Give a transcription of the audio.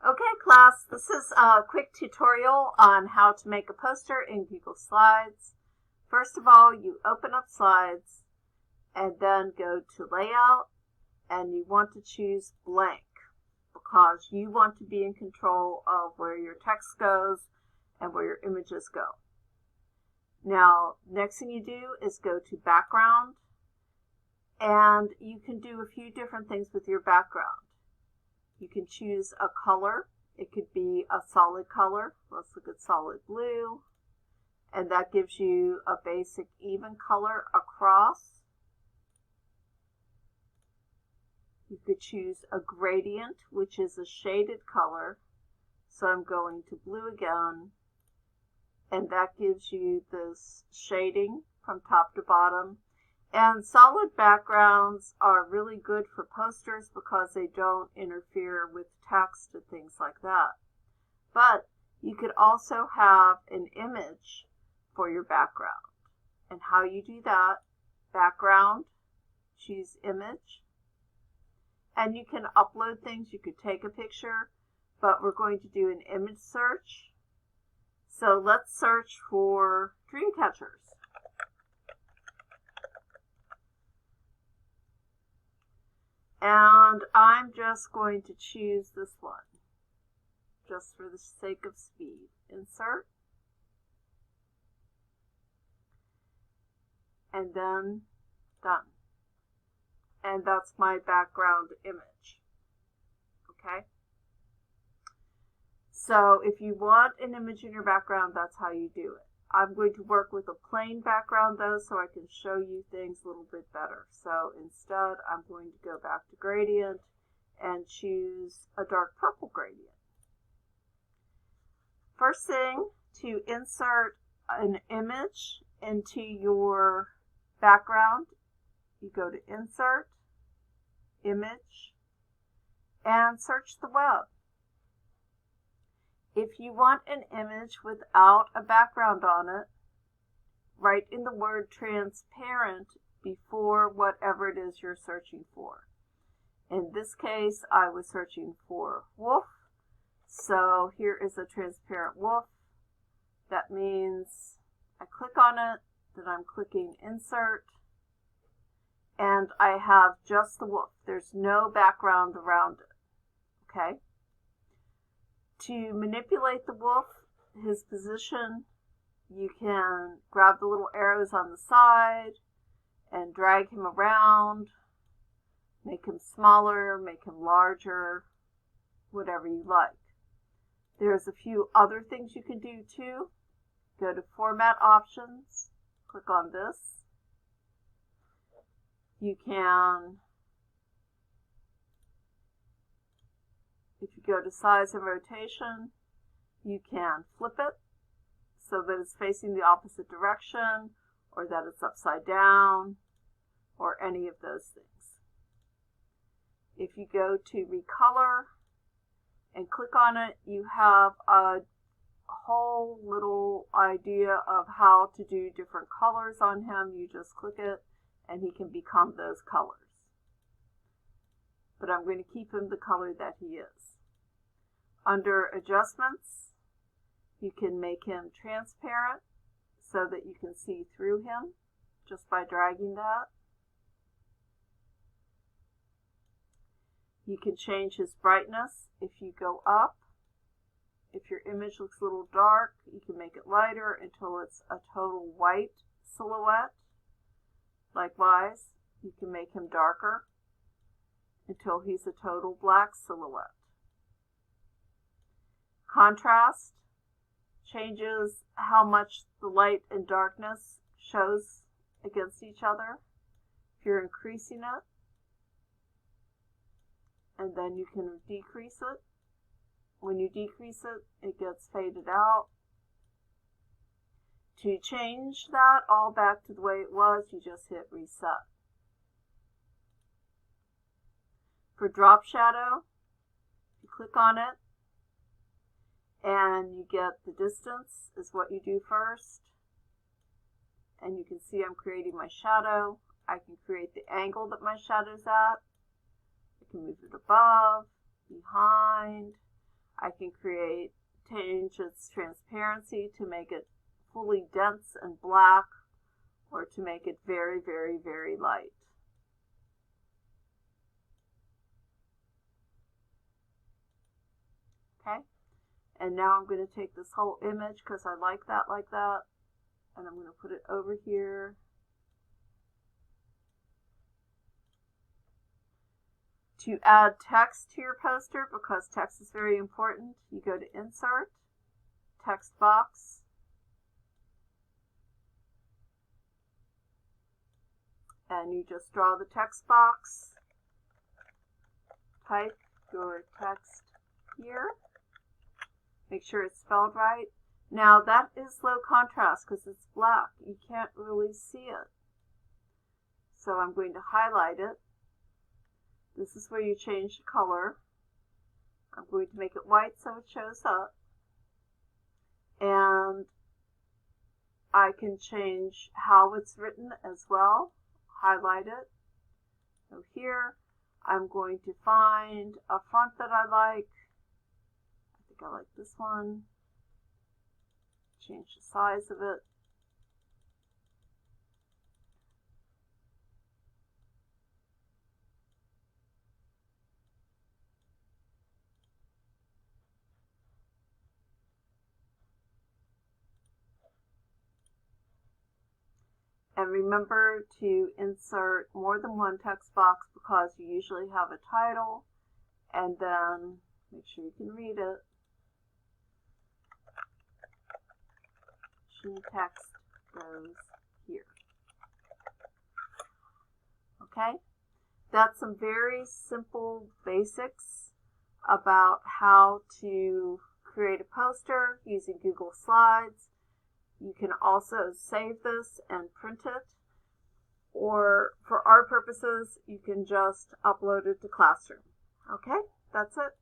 Okay, class, this is a quick tutorial on how to make a poster in Google Slides. First of all, you open up Slides and then go to Layout, and you want to choose Blank because you want to be in control of where your text goes and where your images go. Now, next thing you do is go to Background, and you can do a few different things with your background. You can choose a color. It could be a solid color. Let's look at solid blue. And that gives you a basic even color across. You could choose a gradient, which is a shaded color. So I'm going to blue again. And that gives you this shading from top to bottom. And solid backgrounds are really good for posters because they don't interfere with text and things like that. But you could also have an image for your background. And how you do that, background, choose image. And you can upload things, you could take a picture, but we're going to do an image search. So let's search for dream catchers. And I'm just going to choose this one, just for the sake of speed. Insert. And then done. And that's my background image. Okay? So if you want an image in your background, that's how you do it. I'm going to work with a plain background though, so I can show you things a little bit better. So instead, I'm going to go back to gradient and choose a dark purple gradient. First thing, to insert an image into your background, you go to Insert, Image, and search the web. If you want an image without a background on it, write in the word transparent before whatever it is you're searching for. In this case, I was searching for wolf. So here is a transparent wolf. That means I click on it, then I'm clicking Insert, and I have just the wolf. There's no background around it. Okay? To manipulate the wolf, his position, you can grab the little arrows on the side and drag him around, make him smaller, make him larger, whatever you like. There's a few other things you can do too. Go to Format Options, click on this. You can, if you go to Size and Rotation, you can flip it so that it's facing the opposite direction, or that it's upside down, or any of those things. If you go to Recolor and click on it, you have a whole little idea of how to do different colors on him. You just click it and he can become those colors. But I'm going to keep him the color that he is. Under Adjustments, you can make him transparent so that you can see through him just by dragging that. You can change his brightness if you go up. If your image looks a little dark, you can make it lighter until it's a total white silhouette. Likewise, you can make him darker until he's a total black silhouette. Contrast changes how much the light and darkness shows against each other. If you're increasing it, and then you can decrease it. When you decrease it, it gets faded out. To change that all back to the way it was, you just hit Reset. For Drop Shadow, you click on it, and you get the distance is what you do first. And you can see I'm creating my shadow. I can create the angle that my shadow's at. I can move it above, behind. I can change its transparency to make it fully dense and black, or to make it very, very, very light. Okay, and now I'm going to take this whole image because I like that, and I'm going to put it over here. To add text to your poster, because text is very important, you go to Insert, Text Box, and you just draw the text box, type your text here, make sure it's spelled right. Now that is low contrast because it's black, you can't really see it. So I'm going to highlight it. This is where you change the color. I'm going to make it white so it shows up. And I can change how it's written as well. Highlight it. So here, I'm going to find a font that I like. I think I like this one. Change the size of it. And remember to insert more than one text box because you usually have a title, and then make sure you can read it. Text goes here. Okay, that's some very simple basics about how to create a poster using Google Slides. You can also save this and print it, or for our purposes, you can just upload it to Classroom. Okay, that's it.